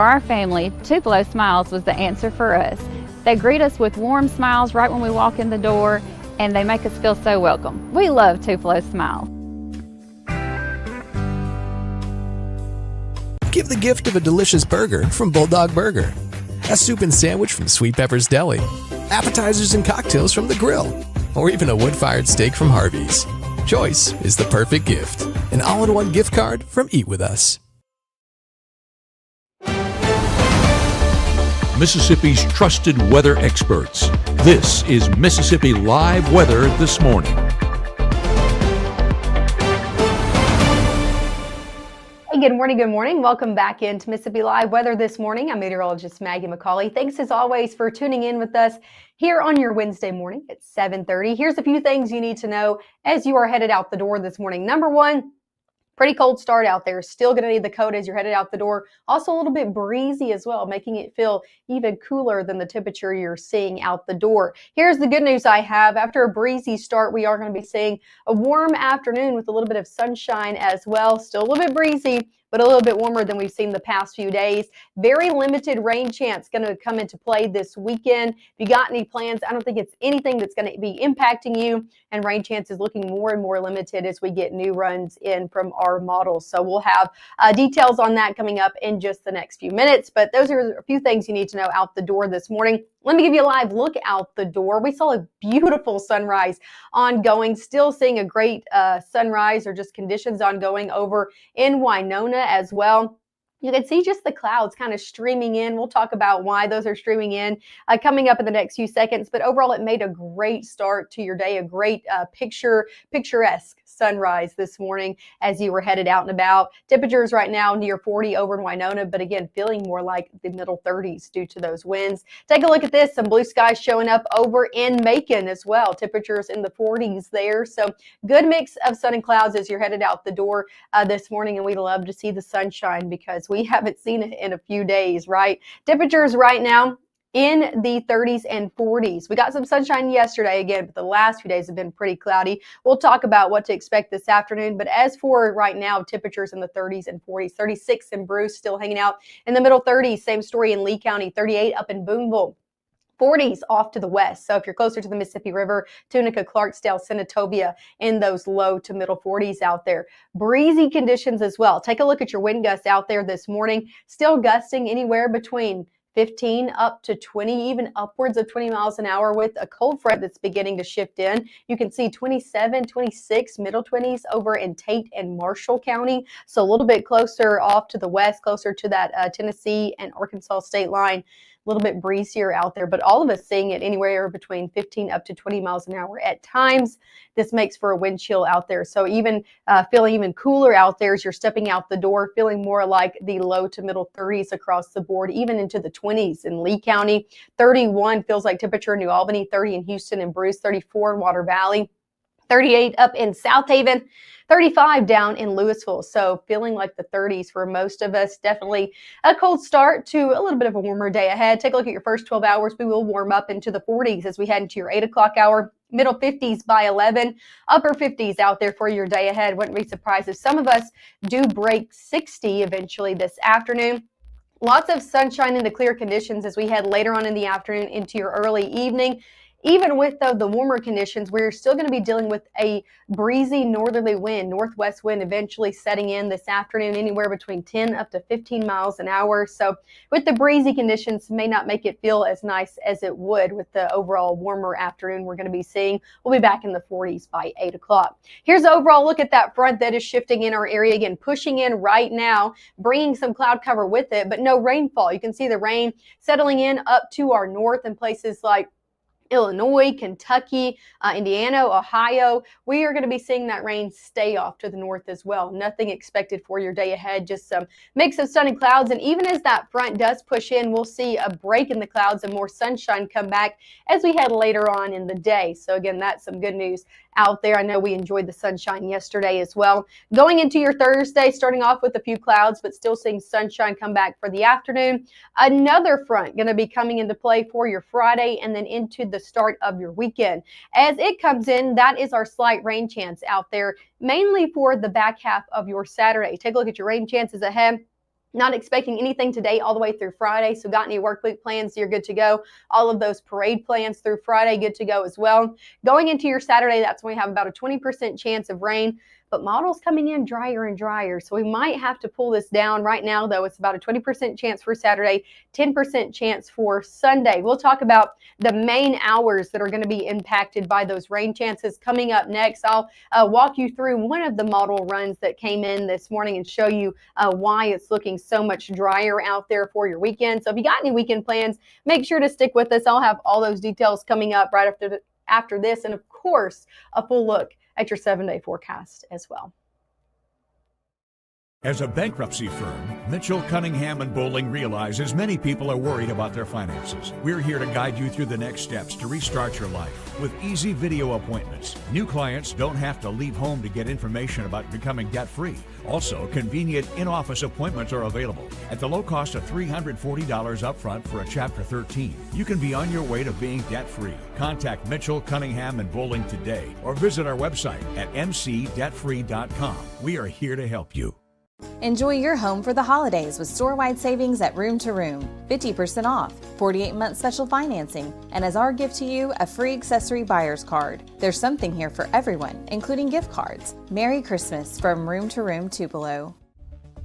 For our family, Tupelo Smiles was the answer for us. They greet us with warm smiles right when we walk in the door, and they make us feel so welcome. We love Tupelo Smiles. Give the gift of a delicious burger from Bulldog Burger, a soup and sandwich from Sweet Pepper's Deli, appetizers and cocktails from The Grill, or even a wood-fired steak from Harvey's. Choice is the perfect gift. An all-in-one gift card from Eat With Us. Mississippi's trusted weather experts. This is Mississippi Live Weather This Morning. Hey, good morning, good morning. Welcome back into Mississippi Live Weather This Morning. I'm meteorologist Maggie McCauley. Thanks as always for tuning in with us here on your Wednesday morning at 7:30. Here's a few things you need to know as you are headed out the door this morning. Number one, pretty cold start out there. Still going to need the coat as you're headed out the door. Also a little bit breezy as well, making it feel even cooler than the temperature you're seeing out the door. Here's the good news I have. After a breezy start, we are going to be seeing a warm afternoon with a little bit of sunshine as well. Still a little bit breezy, but a little bit warmer than we've seen the past few days. Very limited rain chance going to come into play this weekend. If you got any plans, I don't think it's anything that's going to be impacting you, and rain chance is looking more and more limited as we get new runs in from our models. So we'll have details on that coming up in just the next few minutes, but those are a few things you need to know out the door this morning. Let me give you a live look out the door. We saw a beautiful sunrise ongoing, still seeing a great sunrise or just conditions ongoing over in Winona as well. You can see just the clouds kind of streaming in. We'll talk about why those are streaming in coming up in the next few seconds. But overall, it made a great start to your day, a great picturesque sunrise this morning as you were headed out and about. Temperatures right now near 40 over in Winona, but again, feeling more like the middle 30s due to those winds. Take a look at this. Some blue skies showing up over in Macon as well. Temperatures in the 40s there. So good mix of sun and clouds as you're headed out the door this morning. And we love to see the sunshine because we haven't seen it in a few days, right? Temperatures right now in the 30s and 40s. We got some sunshine yesterday again, but the last few days have been pretty cloudy. We'll talk about what to expect this afternoon. But as for right now, temperatures in the 30s and 40s, 36 in Bruce, still hanging out in the middle 30s. Same story in Lee County, 38 up in Boonville. 40s off to the west. So if you're closer to the Mississippi River, Tunica, Clarksdale, Senatobia, in those low to middle 40s out there. Breezy conditions as well. Take a look at your wind gusts out there this morning. Still gusting anywhere between 15 up to 20, even upwards of 20 miles an hour with a cold front that's beginning to shift in. You can see 27, 26, middle 20s over in Tate and Marshall County. So a little bit closer off to the west, closer to that Tennessee and Arkansas state line. A little bit breezier out there, but all of us seeing it anywhere between 15 up to 20 miles an hour at times. This makes for a wind chill out there. So even feeling even cooler out there as you're stepping out the door, feeling more like the low to middle 30s across the board, even into the 20s in Lee County. 31 feels like temperature in New Albany, 30 in Houston and Bruce, 34 in Water Valley, 38 up in South Haven, 35 down in Louisville. So feeling like the 30s for most of us. Definitely a cold start to a little bit of a warmer day ahead. Take a look at your first 12 hours. We will warm up into the 40s as we head into your 8 o'clock hour. Middle 50s by 11, upper 50s out there for your day ahead. Wouldn't be surprised if some of us do break 60 eventually this afternoon. Lots of sunshine into clear conditions as we head later on in the afternoon into your early evening. Even with the warmer conditions, we're still going to be dealing with a breezy northerly wind, northwest wind eventually setting in this afternoon, anywhere between 10 up to 15 miles an hour. So with the breezy conditions, may not make it feel as nice as it would with the overall warmer afternoon we're going to be seeing. We'll be back in the 40s by 8 o'clock. Here's an overall look at that front that is shifting in our area again, pushing in right now, bringing some cloud cover with it, but no rainfall. You can see the rain settling in up to our north in places like Illinois, Kentucky, Indiana, Ohio. We are going to be seeing that rain stay off to the north as well. Nothing expected for your day ahead, just some mix of sun and clouds. And even as that front does push in, we'll see a break in the clouds and more sunshine come back as we head later on in the day. So again, that's some good news out there. I know we enjoyed the sunshine yesterday as well. Going into your Thursday, starting off with a few clouds, but still seeing sunshine come back for the afternoon. Another front going to be coming into play for your Friday and then into the start of your weekend. As it comes in, that is our slight rain chance out there, mainly for the back half of your Saturday. Take a look at your rain chances ahead. Not expecting anything today all the way through Friday. So got any work week plans, you're good to go. All of those parade plans through Friday, good to go as well. Going into your Saturday, that's when we have about a 20% chance of rain, but models coming in drier and drier. So we might have to pull this down. Right now, though, it's about a 20% chance for Saturday, 10% chance for Sunday. We'll talk about the main hours that are going to be impacted by those rain chances coming up next. I'll walk you through one of the model runs that came in this morning and show you why it's looking so much drier out there for your weekend. So if you got any weekend plans, make sure to stick with us. I'll have all those details coming up right after this, and of course, a full look at your 7-day forecast as well. As a bankruptcy firm, Mitchell, Cunningham & Bowling realizes many people are worried about their finances. We're here to guide you through the next steps to restart your life with easy video appointments. New clients don't have to leave home to get information about becoming debt-free. Also, convenient in-office appointments are available at the low cost of $340 upfront for a Chapter 13. You can be on your way to being debt-free. Contact Mitchell, Cunningham & Bowling today or visit our website at mcdebtfree.com. We are here to help you. Enjoy your home for the holidays with store-wide savings at Room to Room. 50% off, 48-month special financing, and as our gift to you, a free accessory buyer's card. There's something here for everyone, including gift cards. Merry Christmas from Room to Room Tupelo.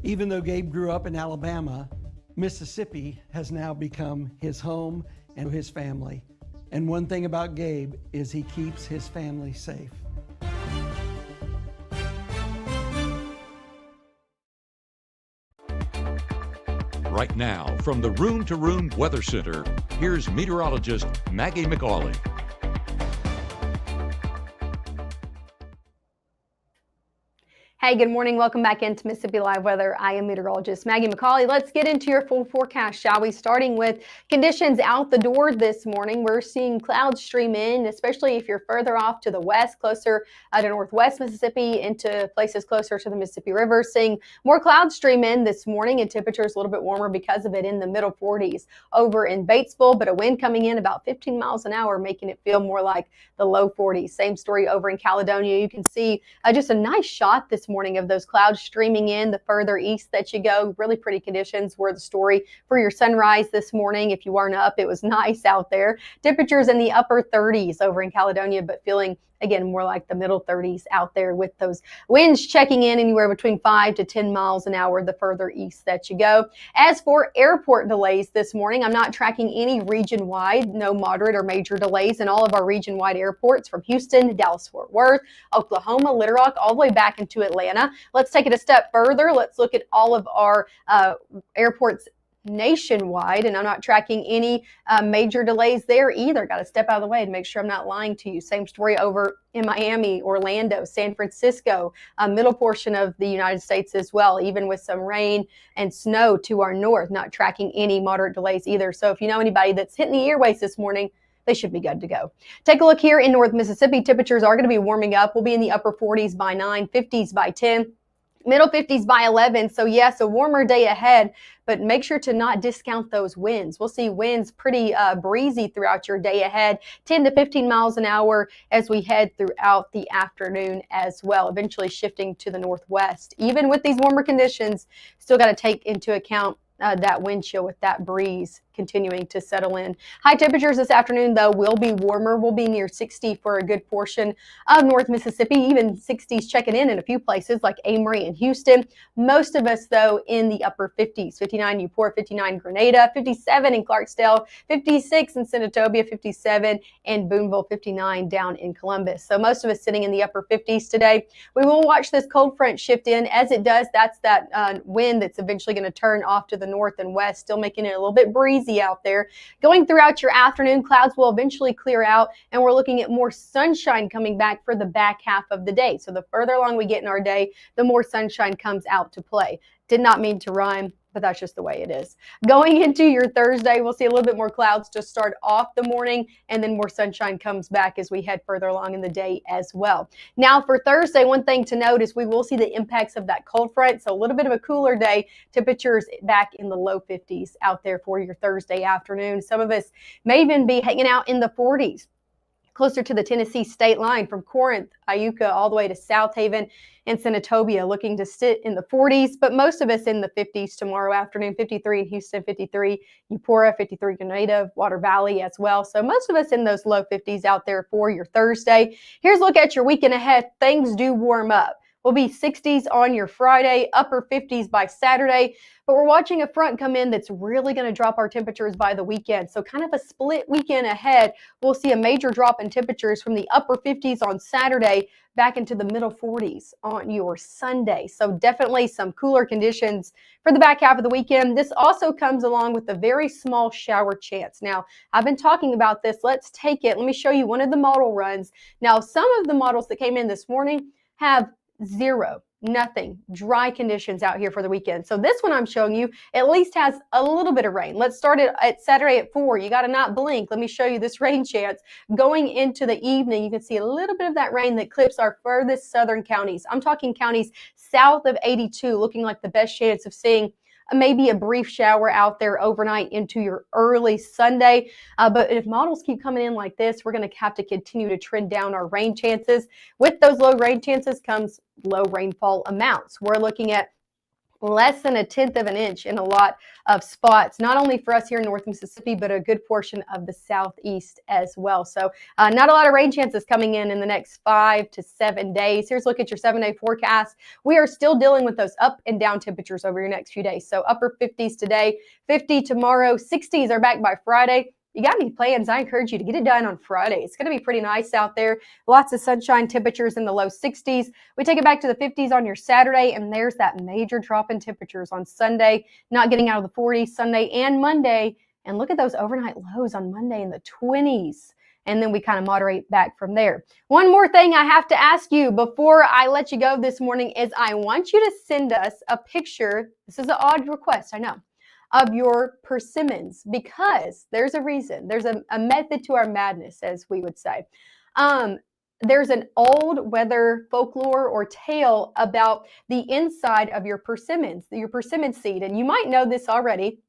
Even though Gabe grew up in Alabama, Mississippi has now become his home and his family. And one thing about Gabe is he keeps his family safe. Right now, from the Room to Room Weather Center, here's meteorologist Maggye McCauley. Hey, good morning. Welcome back into Mississippi Live Weather. I am meteorologist Maggye McCauley. Let's get into your full forecast, shall we? Starting with conditions out the door this morning. We're seeing clouds stream in, especially if you're further off to the west, closer to northwest Mississippi, into places closer to the Mississippi River. Seeing more clouds stream in this morning, and temperatures a little bit warmer because of it, in the middle 40s over in Batesville, but a wind coming in about 15 miles an hour, making it feel more like the low 40s. Same story over in Caledonia. You can see just a nice shot this morning of those clouds streaming in the further east that you go. Really pretty conditions were the story for your sunrise this morning. If you weren't up, it was nice out there. Temperatures in the upper 30s over in Caledonia, but feeling again more like the middle 30s out there, with those winds checking in anywhere between 5 to 10 miles an hour the further east that you go. As for airport delays this morning, I'm not tracking any region-wide, no moderate or major delays in all of our region-wide airports from Houston, Dallas-Fort Worth, Oklahoma, Little Rock, all the way back into Atlanta. Let's take it a step further. Let's look at all of our airports nationwide, and I'm not tracking any major delays there either. Got to step out of the way to make sure I'm not lying to you. Same story over in Miami, Orlando, San Francisco, middle portion of the United States as well, even with some rain and snow to our north. Not tracking any moderate delays either. So if you know anybody that's hitting the airways this morning, they should be good to go. Take a look here in North Mississippi. Temperatures are going to be warming up. We'll be in the upper 40s by 9, 50s by 10. Middle 50s by 11. So yes, a warmer day ahead, but make sure to not discount those winds. We'll see winds pretty breezy throughout your day ahead, 10 to 15 miles an hour as we head throughout the afternoon as well, eventually shifting to the northwest. Even with these warmer conditions, still got to take into account that wind chill with that breeze continuing to settle in. High temperatures this afternoon, though, will be warmer. We'll be near 60 for a good portion of North Mississippi, even 60s checking in a few places like Amory and Houston. Most of us, though, in the upper 50s, 59 Newport, 59 Grenada, 57 in Clarksdale, 56 in Senatobia, 57 in Boonville, 59 down in Columbus. So most of us sitting in the upper 50s today. We will watch this cold front shift in. As it does, that's that wind that's eventually going to turn off to the north and west, still making it a little bit breezy out there. Going throughout your afternoon, clouds will eventually clear out, and we're looking at more sunshine coming back for the back half of the day. So the further along we get in our day, the more sunshine comes out to play. Did not mean to rhyme, but that's just the way it is. Going into your Thursday, we'll see a little bit more clouds to start off the morning, and then more sunshine comes back as we head further along in the day as well. Now for Thursday, one thing to note is we will see the impacts of that cold front, so a little bit of a cooler day. Temperatures back in the low 50s out there for your Thursday afternoon. Some of us may even be hanging out in the 40s closer to the Tennessee state line from Corinth, Iuka, all the way to South Haven and Senatobia, looking to sit in the 40s, but most of us in the 50s tomorrow afternoon. 53 in Houston, 53 Eupora, 53 Grenada, Water Valley as well. So most of us in those low 50s out there for your Thursday. Here's a look at your weekend ahead. Things do warm up. Will be 60s on your Friday, upper 50s by Saturday, but we're watching a front come in that's really going to drop our temperatures by the weekend. So kind of a split weekend ahead. We'll see a major drop in temperatures from the upper 50s on Saturday back into the middle 40s on your Sunday. So definitely some cooler conditions for the back half of the weekend. This also comes along with a very small shower chance. Now, I've been talking about this. Let's take it. Let me show you one of the model runs. Now, some of the models that came in this morning have zero, nothing, dry conditions out here for the weekend. So this one I'm showing you at least has a little bit of rain. Let's start it at Saturday at 4. You got to not blink. Let me show you this rain chance. Going into the evening, you can see a little bit of that rain that clips our furthest southern counties. I'm talking counties south of 82, looking like the best chance of seeing maybe a brief shower out there overnight into your early Sunday. But if models keep coming in like this, we're going to have to continue to trend down our rain chances. With those low rain chances comes low rainfall amounts. We're looking at less than 1/10 of an inch in a lot of spots, not only for us here in North Mississippi, but a good portion of the southeast as well. So not a lot of rain chances coming in the next 5 to 7 days. Here's a look at your 7-day forecast. We are still dealing with those up and down temperatures over your next few days. So upper 50s today, 50 tomorrow, 60s are back by Friday. You got any plans? I encourage you to get it done on Friday. It's going to be pretty nice out there. Lots of sunshine, temperatures in the low 60s. We take it back to the 50s on your Saturday, and there's that major drop in temperatures on Sunday, not getting out of the 40s Sunday and Monday. And look at those overnight lows on Monday in the 20s. And then we kind of moderate back from there. One more thing I have to ask you before I let you go this morning is I want you to send us a picture. This is an odd request, I know, of your persimmons, because there's a reason. There's a method to our madness, as we would say. There's an old weather folklore or tale about the inside of your persimmon seed. And you might know this already,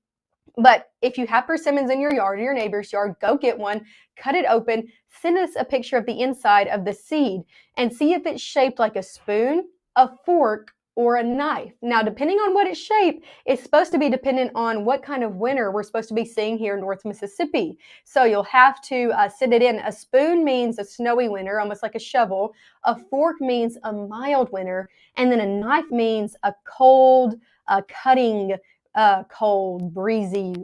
but if you have persimmons in your yard or your neighbor's yard, go get one, cut it open, send us a picture of the inside of the seed and see if it's shaped like a spoon, a fork, or a knife. Now, depending on what its shape, it's supposed to be dependent on what kind of winter we're supposed to be seeing here in North Mississippi. So you'll have to send it in. A spoon means a snowy winter, almost like a shovel. A fork means a mild winter. And then a knife means a cold, cutting, cold, breezy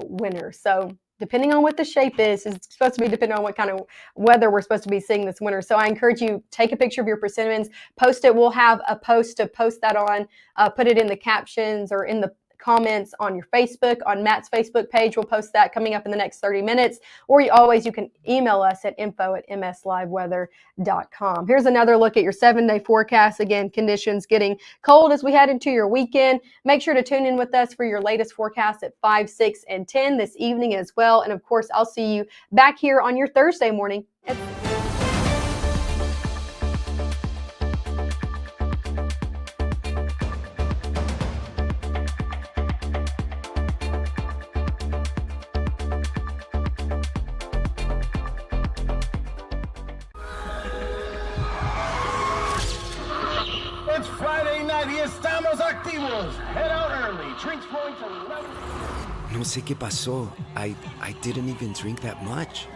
winter. So depending on what the shape is, it's supposed to be depending on what kind of weather we're supposed to be seeing this winter. So I encourage you, take a picture of your persimmons, post it. We'll have a post to post that on, put it in the captions or in the comments on your Facebook, on Matt's Facebook page. We'll post that coming up in the next 30 minutes. Or you can email us at info@msliveweather.com. Here's another look at your 7-day forecast. Again, conditions getting cold as we head into your weekend. Make sure to tune in with us for your latest forecast at 5, 6, and 10 this evening as well. And of course, I'll see you back here on your Thursday morning. It's Friday night y estamos activos. Head out early. Drinks flowing to 11. No sé qué pasó. I didn't even drink that much.